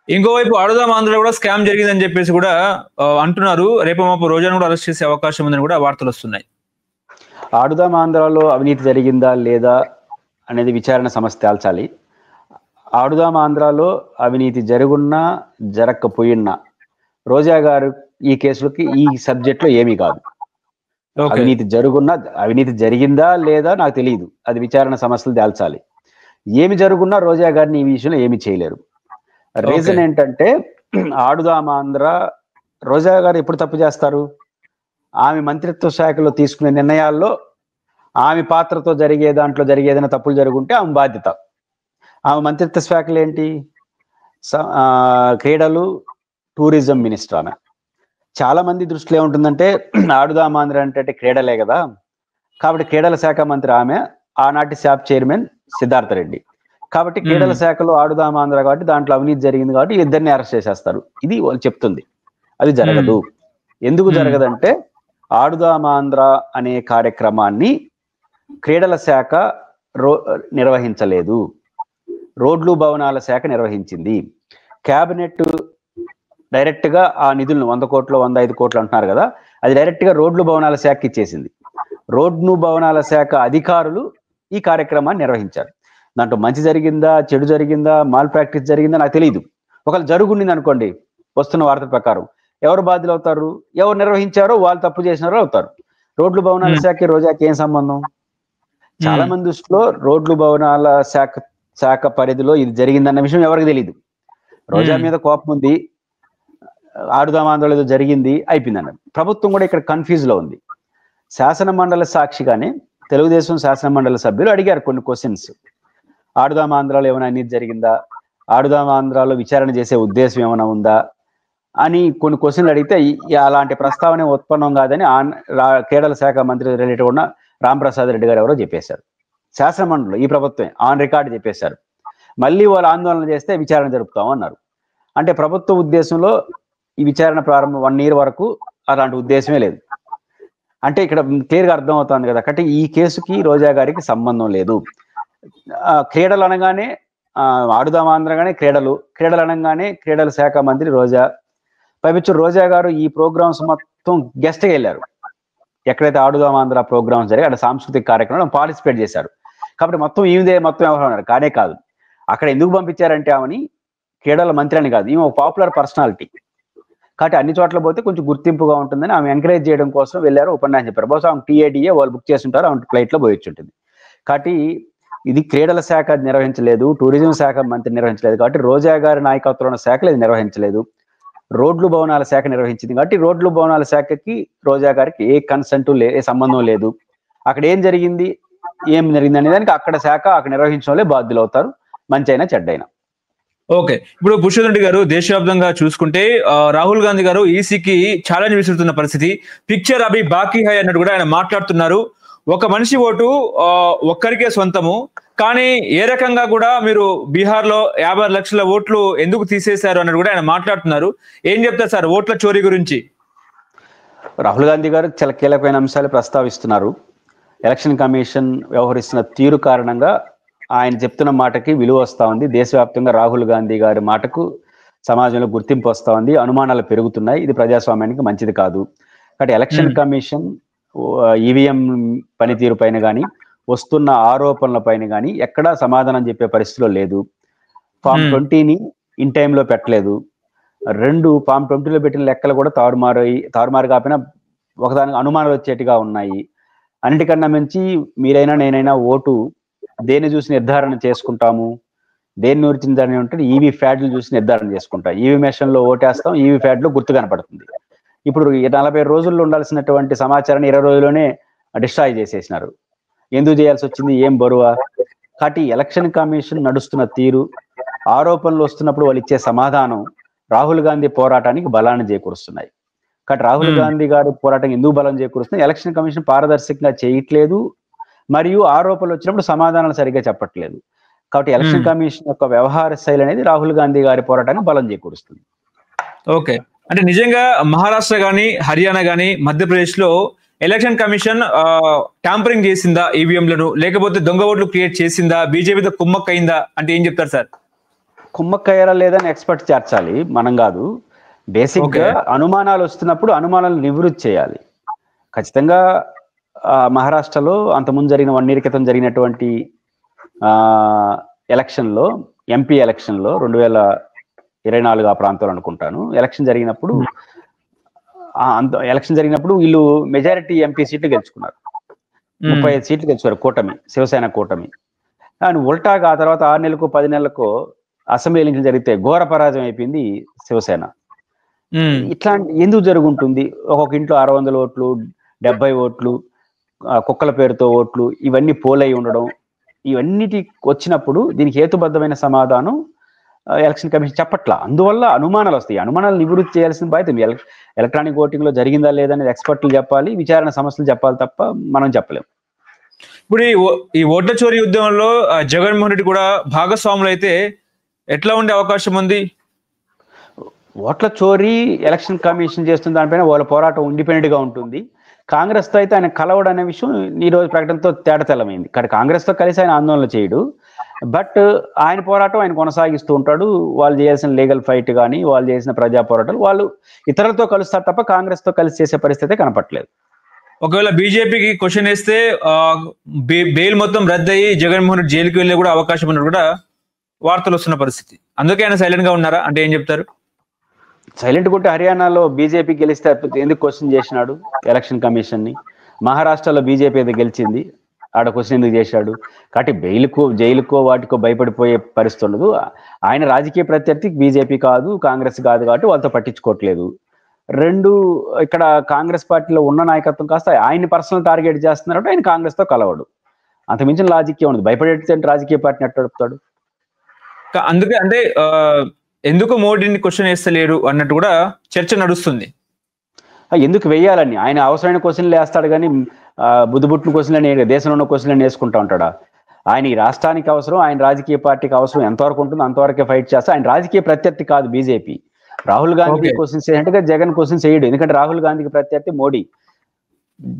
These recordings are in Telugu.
ఇంకోవైపు ఆడుదాం ఆంధ్రలో కూడా స్కామ్ జరిగిందని చెప్పేసి కూడా అంటున్నారు. రేపు మాపు రోజాను కూడా అరెస్ట్ చేసే అవకాశం ఉందని కూడా వార్తలు వస్తున్నాయి. ఆడుదాం ఆంధ్రాలో అవినీతి జరిగిందా లేదా అనేది విచారణ సంస్థ తేల్చాలి. ఆడుదాం ఆంధ్రాలో అవినీతి జరుగున్నా జరగకపోయినా రోజా గారు ఈ కేసులకి ఈ సబ్జెక్ట్లో ఏమీ కాదు. అవినీతి జరిగిందా లేదా నాకు తెలియదు, అది విచారణ సంస్థలు తేల్చాలి. ఏమి జరుగున్నా రోజా గారిని ఈ విషయంలో ఏమి చేయలేరు. రీజన్ ఏంటంటే ఆడుదాం ఆంధ్ర రోజా గారు ఎప్పుడు తప్పు చేస్తారు? ఆమె మంత్రిత్వ శాఖలో తీసుకునే నిర్ణయాల్లో ఆమె పాత్రతో జరిగేదైనా తప్పులు జరుగుంటే ఆమె బాధ్యత. ఆమె మంత్రిత్వ శాఖలు ఏంటి? క్రీడలు, టూరిజం మినిస్టర్. ఆమె చాలా మంది దృష్టిలో ఏముంటుందంటే ఆడుదాం ఆంధ్ర అంటే క్రీడలే కదా, కాబట్టి క్రీడల శాఖ మంత్రి ఆమె, ఆనాటి శాప్ చైర్మన్ సిద్ధార్థ రెడ్డి. కాబట్టి క్రీడల శాఖలో ఆడుదాం ఆంధ్ర కాబట్టి దాంట్లో అవినీతి జరిగింది కాబట్టి ఇద్దరిని అరెస్ట్ చేసేస్తారు. ఇది వాళ్ళు చెప్తుంది. అది జరగదు. ఎందుకు జరగదంటే ఆడుదాం ఆంధ్ర అనే కార్యక్రమాన్ని క్రీడల శాఖ నిర్వహించలేదు, రోడ్లు భవనాల శాఖ నిర్వహించింది. కేబినెట్ డైరెక్ట్ గా ఆ నిధులను 100 కోట్లు 105 కోట్లు అంటున్నారు కదా, అది డైరెక్ట్ గా రోడ్లు భవనాల శాఖకి ఇచ్చేసింది. రోడ్లు భవనాల శాఖ అధికారులు ఈ కార్యక్రమాన్ని నిర్వహించారు. దాంట్లో మంచి జరిగిందా, చెడు జరిగిందా, మాల్ ప్రాక్టీస్ జరిగిందా నాకు తెలియదు. ఒకవేళ జరుగుండింది అనుకోండి, వస్తున్న వార్తల ప్రకారం ఎవరు బాధ్యులు అవుతారు? ఎవరు నిర్వహించారో వాళ్ళు తప్పు చేసినారో అవుతారు. రోడ్లు భవనాల శాఖకి రోజాకి ఏం సంబంధం? చాలా మంది దృష్టిలో రోడ్లు భవనాల శాఖ పరిధిలో ఇది జరిగిందన్న విషయం ఎవరికి తెలియదు. రోజా మీద కోపం ఉంది, ఆడుదాం ఆంధ్రలో ఏదో జరిగింది అయిపోయిందన్న. ప్రభుత్వం కూడా ఇక్కడ కన్ఫ్యూజ్ లో ఉంది. శాసన మండలి సాక్షిగానే తెలుగుదేశం శాసన మండలి సభ్యులు అడిగారు కొన్ని క్వశ్చన్స్. ఆడుదాం ఆంధ్రాలో ఏమైనా అవినీతి జరిగిందా, ఆడుదాం ఆంధ్రాలో విచారణ చేసే ఉద్దేశం ఏమైనా ఉందా అని కొన్ని క్వశ్చన్లు అడిగితే అలాంటి ప్రస్తావన ఉత్పన్నం కాదని క్రీడల శాఖ మంత్రి రిలేటెడ్ ఉన్న రాంప్రసాద్ రెడ్డి గారు ఎవరో చెప్పేశారు. శాసన మండలిలో ఈ ప్రభుత్వం ఆన్ రికార్డు చెప్పేశారు. మళ్ళీ వాళ్ళు ఆందోళన చేస్తే విచారణ జరుపుతామన్నారు. అంటే ప్రభుత్వ ఉద్దేశంలో ఈ విచారణ ప్రారంభం 1 year వరకు అలాంటి ఉద్దేశమే లేదు. అంటే ఇక్కడ క్లియర్గా అర్థం అవుతుంది కదా. కాబట్టి ఈ కేసుకి రోజా గారికి సంబంధం లేదు. క్రీడలు అనగానే ఆడుదాం ఆంధ్రగానే క్రీడలు అనగానే క్రీడల శాఖ మంత్రి రోజా. పైపించు రోజా గారు ఈ ప్రోగ్రామ్స్ మొత్తం గెస్ట్గా వెళ్ళారు. ఎక్కడైతే ఆడుదాం ఆంధ్ర ప్రోగ్రామ్స్ జరిగి అక్కడ సాంస్కృతిక కార్యక్రమంలో పార్టిసిపేట్ చేశారు. కాబట్టి మొత్తం ఈమెదే మొత్తం ఎవరు ఉన్నారు కానే కాదు. అక్కడ ఎందుకు పంపించారంటే ఆమెని క్రీడల మంత్రి అని కాదు, ఈమె ఒక పాపులర్ పర్సనాలిటీ. కాబట్టి అన్ని చోట్ల పోతే కొంచెం గుర్తింపుగా ఉంటుందని ఆమె ఎంకరేజ్ చేయడం కోసం వెళ్ళారు, ఉపన్యాసం చెప్పారు. బహుశా ఆమె టీఏడీఏ వాళ్ళు బుక్ చేస్తుంటారు, ఆమె ఫ్లైట్లో పోయొచ్చు ఉంటుంది. కాబట్టి ఇది క్రీడల శాఖ నిర్వహించలేదు, టూరిజం శాఖ మంత్రి నిర్వహించలేదు. కాబట్టి రోజా గారి నాయకత్వంలో ఉన్న శాఖలు ఇది నిర్వహించలేదు. రోడ్లు భవనాల శాఖ నిర్వహించింది. కాబట్టి రోడ్లు భవనాల శాఖకి రోజా గారికి ఏ కన్సెంట్ ఏ సంబంధం లేదు. అక్కడ ఏం జరిగింది అనే దానికి అక్కడ శాఖ అక్కడ నిర్వహించడం వల్లే బాధ్యులు అవుతారు, మంచి అయినా చెడ్డైనా. ఓకే, ఇప్పుడు భూషణ్ రెడ్డి గారు దేశవ్యాప్తంగా చూసుకుంటే రాహుల్ గాంధీ గారు ఈసీకి ఛాలెంజ్ విసురుతున్న పరిస్థితి. పిక్చర్ అభి బాకీ హై అన్నట్టు కూడా ఆయన మాట్లాడుతున్నారు. ఒక మనిషి ఓటు ఒక్కరికే సొంతము, కానీ ఏ రకంగా కూడా మీరు బీహార్ లో 50 లక్షల ఓట్లు ఎందుకు తీసేశారు అన్నట్టు కూడా ఆయన మాట్లాడుతున్నారు. ఏం చెప్తారు సార్ ఓట్ల చోరీ గురించి? రాహుల్ గాంధీ గారు చాలా కీలకమైన అంశాలు ప్రస్తావిస్తున్నారు. ఎలక్షన్ కమిషన్ వ్యవహరిస్తున్న తీరు కారణంగా ఆయన చెప్తున్న మాటకి విలువ వస్తూ ఉంది. దేశవ్యాప్తంగా రాహుల్ గాంధీ గారి మాటకు సమాజంలో గుర్తింపు వస్తూ ఉంది, అనుమానాలు పెరుగుతున్నాయి. ఇది ప్రజాస్వామ్యానికి మంచిది కాదు. కాబట్టి ఎలక్షన్ కమిషన్ ఈవీఎం పనితీరు పైన కానీ వస్తున్న ఆరోపణల పైన కానీ ఎక్కడా సమాధానం చెప్పే పరిస్థితిలో లేదు. ఫామ్ 20ని ఇన్ టైంలో పెట్టలేదు. 2 ఫామ్ 20లో పెట్టిన లెక్కలు కూడా తారుమారు కాకపోయినా ఒకదానికి అనుమానాలు వచ్చేట్టుగా ఉన్నాయి. అన్నిటికన్నా మించి మీరైనా నేనైనా ఓటు దేన్ని చూసి నిర్ధారణ చేసుకుంటాము, దేన్ని నిర్ధారణ ఉంటుంది, ఈవీ ఫ్యాడ్లు చూసి నిర్ధారణ చేసుకుంటాం. ఈవీ మెషిన్లో ఓటేస్తాం, ఈవీ ఫ్యాడ్లో గుర్తు కనపడుతుంది. ఇప్పుడు 40 రోజుల్లో ఉండాల్సినటువంటి సమాచారాన్ని 20 రోజుల్లోనే డిస్ట్రాయ్ చేసేసినారు. ఎందుకు చేయాల్సి వచ్చింది, ఏం బరువా? కాబట్టి ఎలక్షన్ కమిషన్ నడుస్తున్న తీరు, ఆరోపణలు వస్తున్నప్పుడు వాళ్ళు ఇచ్చే సమాధానం రాహుల్ గాంధీ పోరాటానికి బలాన్ని చేకూరుస్తున్నాయి. కాబట్టి రాహుల్ గాంధీ గారు పోరాటం ఎందుకు బలం చేకూరుస్తుంది? ఎలక్షన్ కమిషన్ పారదర్శకంగా చేయట్లేదు, మరియు ఆరోపణలు వచ్చినప్పుడు సమాధానాలు సరిగ్గా చెప్పట్లేదు. కాబట్టి ఎలక్షన్ కమిషన్ యొక్క వ్యవహార శైలి అనేది రాహుల్ గాంధీ గారి పోరాటానికి బలం చేకూరుస్తుంది. ఓకే, అంటే నిజంగా మహారాష్ట్ర గానీ, హర్యానా గానీ, మధ్యప్రదేశ్ లో ఎలక్షన్ కమిషన్ ట్యాంపరింగ్ చేసిందా ఈవీఎంలను, లేకపోతే దొంగ ఓట్లు క్రియేట్ చేసిందా, బీజేపీతో కుమ్మక్కయిందా అంటే ఏం చెప్తారు సార్? కుమ్మక్కయ్యారా లేదని ఎక్స్పర్ట్ చేర్చాలి, మనం కాదు. బేసిక్ గా అనుమానాలు వస్తున్నప్పుడు అనుమానాలు నివృత్తి చేయాలి. ఖచ్చితంగా మహారాష్ట్రలో అంతకుముందు జరిగిన 1 year క్రితం జరిగినటువంటి ఎలక్షన్లో, ఎంపీ ఎలక్షన్లో 2024 ఆ ప్రాంతంలో అనుకుంటాను, ఎలక్షన్ జరిగినప్పుడు వీళ్ళు మెజారిటీ ఎంపీ సీట్లు గెలుచుకున్నారు. 35 సీట్లు గెలుచుకున్నారు కూటమి, శివసేన కూటమి. కానీ ఉల్టాగా ఆ తర్వాత 6 నెలలకు 10 నెలలకు అసెంబ్లీ ఎన్నికలు జరిగితే ఘోర పరాజయం అయిపోయింది శివసేన. ఇట్లాంటి ఎందుకు జరుగుంటుంది? ఒక్కొక్క ఇంట్లో 600 ఓట్లు, 70 ఓట్లు, కుక్కల పేరుతో ఓట్లు, ఇవన్నీ పోలై ఉండడం, ఇవన్నిటి వచ్చినప్పుడు దీనికి హేతుబద్ధమైన సమాధానం ఎలక్షన్ కమిషన్ చెప్పట్లా. అందువల్ల అనుమానాలు వస్తాయి. అనుమానాలు నివృత్తి చేయాల్సిన బాధ్యత ఎలక్ట్రానిక్ ఓటింగ్ లో జరిగిందా లేదనేది ఎక్స్పర్ట్లు చెప్పాలి, విచారణ సంస్థలు చెప్పాలి తప్ప మనం చెప్పలేము. ఇప్పుడు ఈ ఓట్ల చోరీ ఉద్యమంలో జగన్మోహన్ రెడ్డి కూడా భాగస్వాములు అయితే ఎట్లా ఉండే అవకాశం ఉంది? ఓట్ల చోరీ ఎలక్షన్ కమిషన్ చేస్తున్న దానిపైన వాళ్ళ పోరాటం ఇండిపెండెంట్ గా ఉంటుంది. కాంగ్రెస్ తో అయితే ఆయన కలవడం అనే విషయం ఈ రోజు ప్రకటనతో తేటతెల్లమైంది. కానీ కాంగ్రెస్ తో కలిసి ఆయన ఆందోళన చేయడు, బట్ ఆయన పోరాటం ఆయన కొనసాగిస్తూ ఉంటాడు. వాళ్ళు చేయాల్సిన లీగల్ ఫైట్ కానీ, వాళ్ళు చేసిన ప్రజా పోరాటాలు వాళ్ళు ఇతరులతో కలుస్తారు తప్ప కాంగ్రెస్ తో కలిసి చేసే పరిస్థితి కనపట్లేదు. ఒకవేళ బీజేపీకి క్వశ్చన్ వేస్తే బెయిల్ మొత్తం రద్దయి జగన్మోహన్ రెడ్డి జైలుకి వెళ్ళే కూడా అవకాశం ఉన్నట్టు కూడా వార్తలు వస్తున్న పరిస్థితి. అందుకే ఆయన సైలెంట్ గా ఉన్నారా అంటే ఏం చెప్తారు? సైలెంట్ కొట్టి హర్యానాలో బీజేపీ గెలిస్తే ఎందుకు క్వశ్చన్ చేసినాడు ఎలక్షన్ కమిషన్ ని? మహారాష్ట్రలో బీజేపీ అయితే గెలిచింది, ఆడ క్వశ్చన్ ఎందుకు చేశాడు? కాబట్టి జైలుకో వాటికో భయపడిపోయే పరిస్థితి ఉండదు. ఆయన రాజకీయ ప్రత్యర్థి బీజేపీ కాదు, కాంగ్రెస్ కాదు, కాబట్టి వాళ్ళతో పట్టించుకోవట్లేదు. 2 ఇక్కడ కాంగ్రెస్ పార్టీలో ఉన్న నాయకత్వం కాస్త ఆయన్ని పర్సనల్ టార్గెట్ చేస్తున్నారు, ఆయన కాంగ్రెస్ తో కలవడు. అంతమించిన లాజిక్ ఉండదు. భయపడే రాజకీయ పార్టీని ఎట్టడుపుతాడు? అందుకే అంటే ఎందుకు మోడీని క్వశ్చన్ వేస్తలేరు అన్నట్టు కూడా చర్చ నడుస్తుంది. ఎందుకు వేయాలని ఆయన అవసరమైన క్వశ్చన్లు వేస్తాడు, కానీ బుద్ధిబుట్టిన క్వశ్చన్లని, దేశంలో ఉన్న క్వశ్చన్లని వేసుకుంటా ఉంటాడా? ఆయన ఈ రాష్ట్రానికి అవసరం, ఆయన రాజకీయ పార్టీకి అవసరం ఎంతవరకు ఉంటుందో అంతవరకే ఫైట్ చేస్తా. ఆయన రాజకీయ ప్రత్యర్థి కాదు బీజేపీ. రాహుల్ గాంధీ క్వశ్చన్స్ చేసినట్టుగా జగన్ క్వశ్చన్స్ చేయడు. ఎందుకంటే రాహుల్ గాంధీకి ప్రత్యర్థి మోడీ,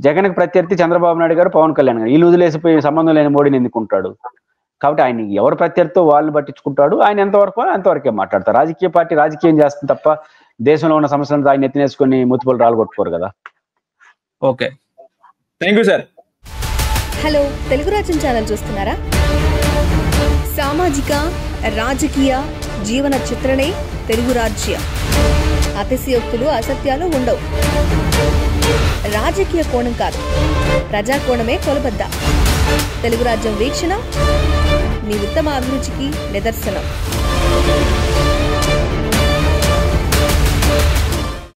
జగన్కి ప్రత్యర్థి చంద్రబాబు నాయుడు గారు, పవన్ కళ్యాణ్ గారు. వీళ్ళు వదిలేసిపోయి సంబంధం లేని మోడీని ఎందుకుంటాడు? కాబట్టి ఆయన ఎవరు ప్రత్యర్థితో వాళ్ళు పట్టించుకుంటాడు. ఆయన ఎంతవరకు అంతవరకే మాట్లాడతారు. రాజకీయ పార్టీ రాజకీయం చేస్తుంది తప్ప దేశంలో ఉన్న సమస్యలను ఆయన ఎత్తినేసుకొని ముత్తుపల్లి రాలగొట్టుకోరు కదా. Okay, thank you sir. Hello, Telugu రాజ్యం ఛానల్ చూస్తున్నారా? సామాజిక, రాజకీయ, జీవన చిత్రణే తెలుగు రాజ్యం. అతిశయోక్తులు, అసత్యాలు ఉండవు. రాజకీయ కోణం కాదు, ప్రజా కోణమే కొలబద్ద. తెలుగు రాజ్యం వీక్షణ మీ ఉత్తమ అభిరుచికి నిదర్శనం.